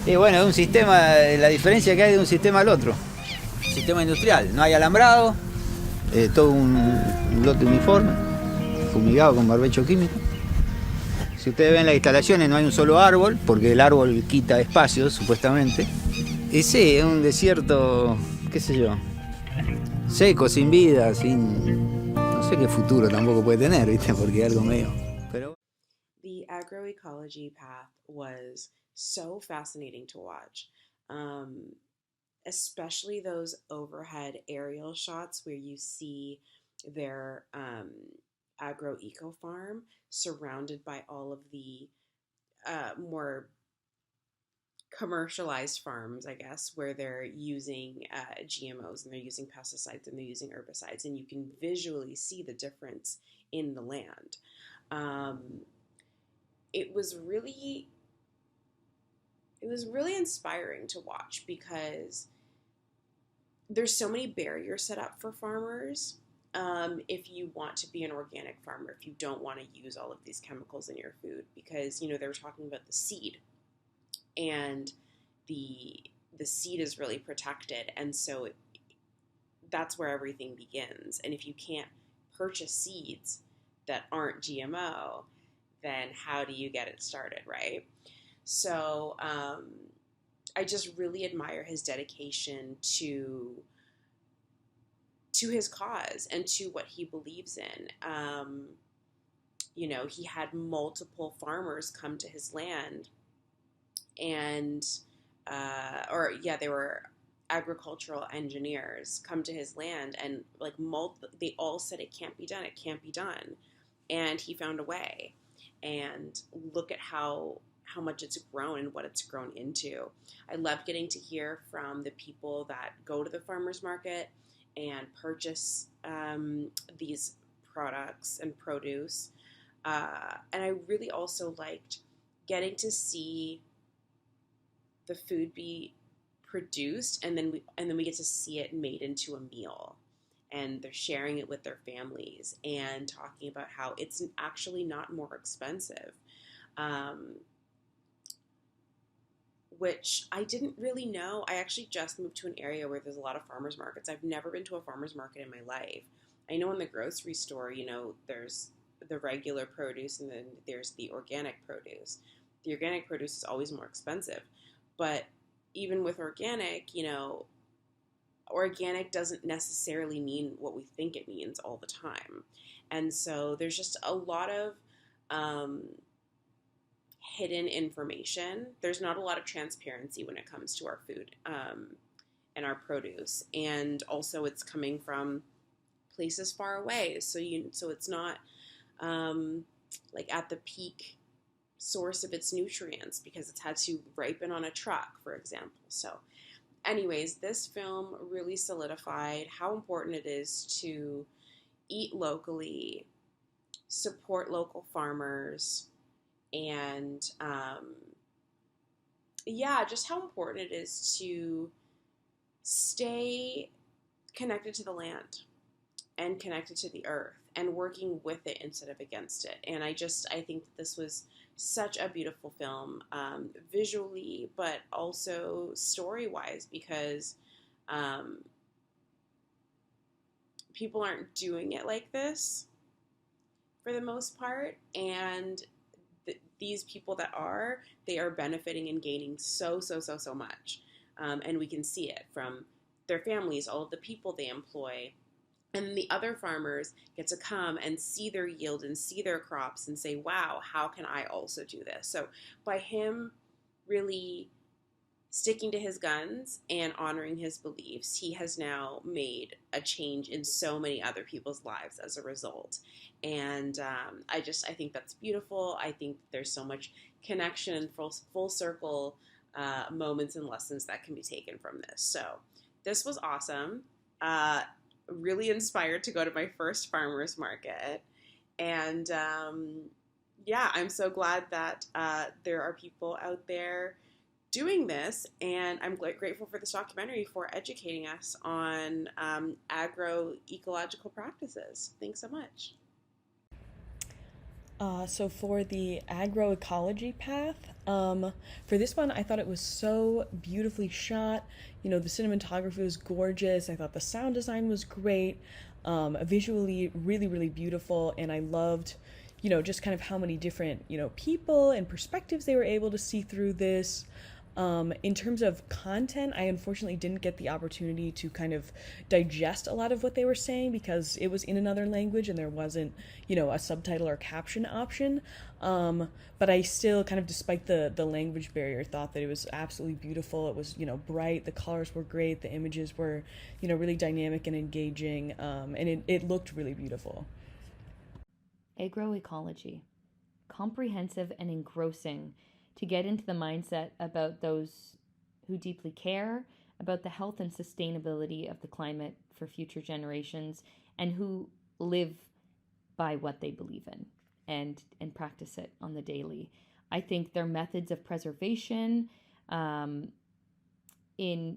Y bueno, es un sistema, la diferencia que hay de un sistema al otro. Sistema industrial, no hay alambrado, todo un lote uniforme, fumigado con barbecho químico. Si ustedes ven las instalaciones no hay un solo árbol, porque el árbol quita espacio, supuestamente. Y sí, es un desierto, qué sé yo, seco, sin vida, sin... No sé qué futuro tampoco puede tener, ¿viste? Porque es algo medio... Pero... The agroecology path was so fascinating to watch, especially those overhead aerial shots where you see their agroeco farm surrounded by all of the more commercialized farms, I guess, where they're using GMOs and they're using pesticides and they're using herbicides, and you can visually see the difference in the land. It was really inspiring to watch because there's so many barriers set up for farmers. If you want to be an organic farmer, if you don't want to use all of these chemicals in your food, because they were talking about the seed, and the seed is really protected, and so that's where everything begins. And if you can't purchase seeds that aren't GMO, then how do you get it started, right? So I just really admire his dedication to his cause and to what he believes in. He had multiple farmers come to his land, and they were agricultural engineers come to his land, and they all said it can't be done, and he found a way. And look at how much it's grown and what it's grown into. I love getting to hear from the people that go to the farmers market and purchase these products and produce. And I really also liked getting to see the food be produced, and then we get to see it made into a meal. And they're sharing it with their families and talking about how it's actually not more expensive, which I didn't really know. I actually just moved to an area where there's a lot of farmers markets. I've never been to a farmers market in my life. I know in the grocery store, there's the regular produce and then there's the organic produce. The organic produce is always more expensive. But even with organic, organic doesn't necessarily mean what we think it means all the time. And so there's just a lot of hidden information. There's not a lot of transparency when it comes to our food and our produce. And also it's coming from places far away. So it's not at the peak source of its nutrients because it's had to ripen on a truck, for example. So anyways, this film really solidified how important it is to eat locally, support local farmers, and just how important it is to stay connected to the land and connected to the earth and working with it instead of against it. And I think that this was such a beautiful film, visually, but also story-wise, because people aren't doing it like this for the most part, and these people that are, they are benefiting and gaining so much, and we can see it from their families, all of the people they employ. And the other farmers get to come and see their yield and see their crops and say, wow, how can I also do this? So by him really sticking to his guns and honoring his beliefs, he has now made a change in so many other people's lives as a result. And I think that's beautiful. I think there's so much connection and full circle moments and lessons that can be taken from this. So this was awesome. Really inspired to go to my first farmer's market. And I'm so glad that there are people out there doing this. And I'm grateful for this documentary for educating us on agroecological practices. Thanks so much. So for the agroecology path, for this one, I thought it was so beautifully shot. You know, the cinematography was gorgeous. I thought the sound design was great. Visually, really, really beautiful. And I loved, you know, just kind of how many different, you know, people and perspectives they were able to see through this. In terms of content, I unfortunately didn't get the opportunity to kind of digest a lot of what they were saying because it was in another language and there wasn't, you know, a subtitle or caption option. But I still kind of, despite the language barrier, thought that it was absolutely beautiful. It was, you know, bright, the colors were great, the images were, you know, really dynamic and engaging, and it looked really beautiful. Agroecology, comprehensive and engrossing, to get into the mindset about those who deeply care about the health and sustainability of the climate for future generations and who live by what they believe in and practice it on the daily. I think their methods of preservation, in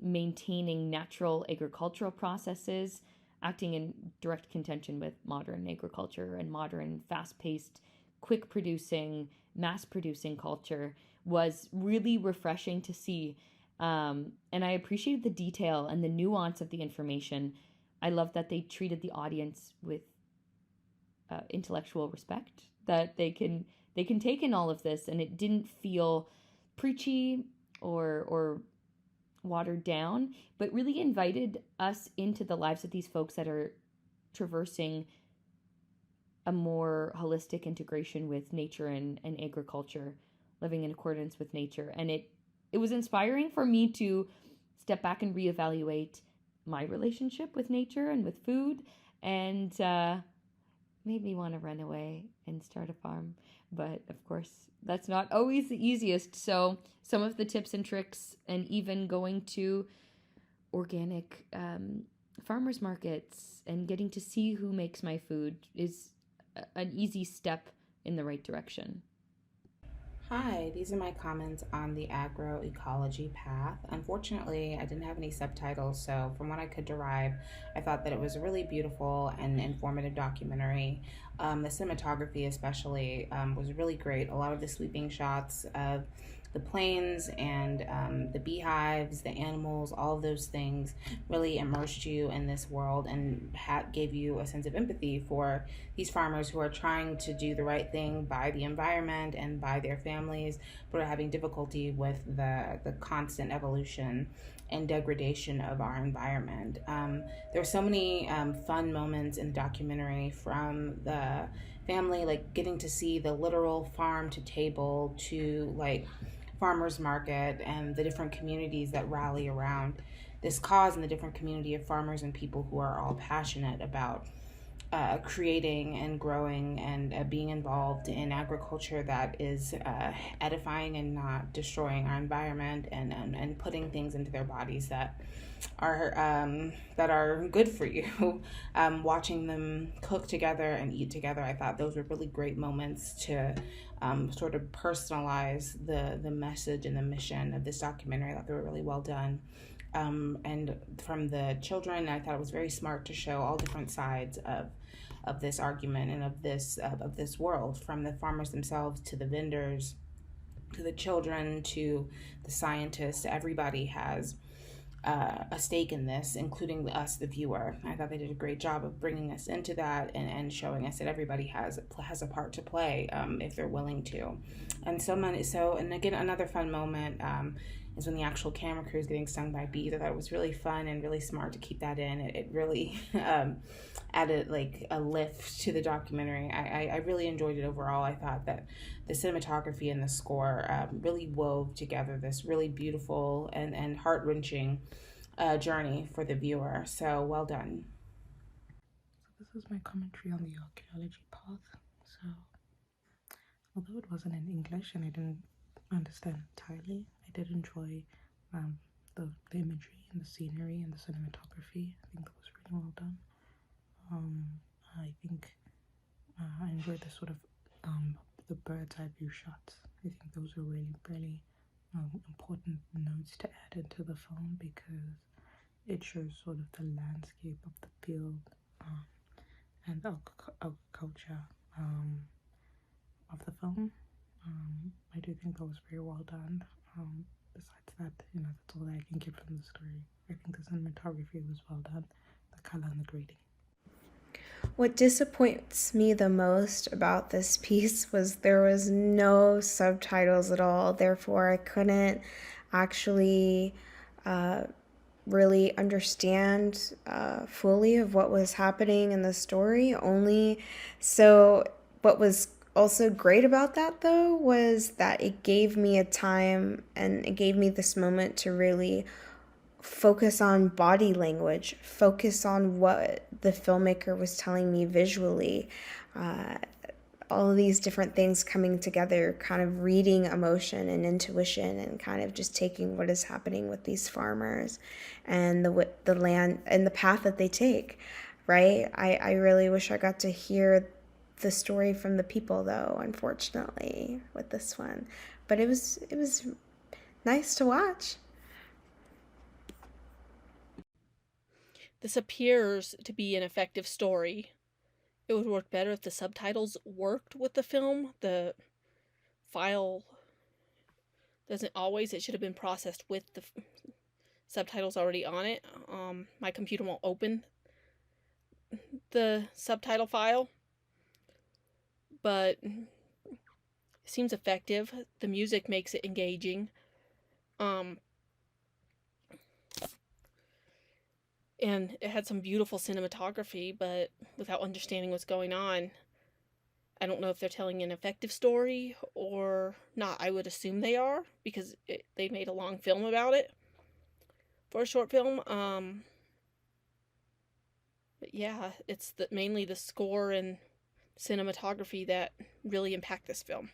maintaining natural agricultural processes, acting in direct contention with modern agriculture and modern fast-paced, quick-producing, mass-producing culture, was really refreshing to see. And I appreciated the detail and the nuance of the information. I love that they treated the audience with intellectual respect, that they can take in all of this, and it didn't feel preachy or watered down, but really invited us into the lives of these folks that are traversing a more holistic integration with nature and agriculture, living in accordance with nature. And it was inspiring for me to step back and reevaluate my relationship with nature and with food, and made me want to run away and start a farm. But of course, that's not always the easiest. So some of the tips and tricks, and even going to organic farmers markets and getting to see who makes my food, is an easy step in the right direction. Hi, these are my comments on the agroecology path. Unfortunately, I didn't have any subtitles, so from what I could derive, I thought that it was a really beautiful and informative documentary. The cinematography, especially, was really great. A lot of the sweeping shots of the plains and the beehives, the animals, all of those things really immersed you in this world and gave you a sense of empathy for these farmers who are trying to do the right thing by the environment and by their families, but are having difficulty with the constant evolution and degradation of our environment. There were so many fun moments in the documentary, from the family, like getting to see the literal farm to table, to like farmers market and the different communities that rally around this cause, and the different community of farmers and people who are all passionate about creating and growing and being involved in agriculture that is edifying and not destroying our environment, and putting things into their bodies that are good for you. Watching them cook together and eat together, I thought those were really great moments to sort of personalize the message and the mission of this documentary. I thought they were really well done. And from the children, I thought it was very smart to show all different sides of this argument and of this world, from the farmers themselves to the vendors to the children to the scientists. Everybody has a stake in this, including us, the viewer. I thought they did a great job of bringing us into that, and showing us that everybody has a part to play if they're willing to. And again, another fun moment is when the actual camera crew is getting stung by bees. I thought it was really fun and really smart to keep that in. It really added like a lift to the documentary. I really enjoyed it overall. I thought that the cinematography and the score really wove together this really beautiful and heart-wrenching journey for the viewer. So well done. So this is my commentary on the archaeology path. So although it wasn't in English and I didn't understand entirely, I did enjoy the imagery and the scenery and the cinematography. I think that was really well done. I think I enjoyed the sort of the bird's eye view shots. I think those are really, really important notes to add into the film, because it shows sort of the landscape of the field and agriculture of the film. I do think that was very well done. Besides that, that's all that I can get from the story. I think the cinematography was well done, the color and the grading. What disappoints me the most about this piece was there was no subtitles at all. Therefore, I couldn't actually really understand fully of what was happening in the story. What was also great about that, though, was that it gave me a time and it gave me this moment to really focus on body language, focus on what the filmmaker was telling me visually. All of these different things coming together, kind of reading emotion and intuition and kind of just taking what is happening with these farmers and the land and the path that they take, right? I really wish I got to hear the story from the people, though, unfortunately, with this one. But it was nice to watch. This appears to be an effective story. It would work better if the subtitles worked with the film. The file doesn't always. It should have been processed with the subtitles already on it. My computer won't open the subtitle file, but it seems effective. The music makes it engaging. And it had some beautiful cinematography, but without understanding what's going on, I don't know if they're telling an effective story or not. I would assume they are, because they made a long film about it for a short film. But yeah, it's mainly the score and cinematography that really impact this film.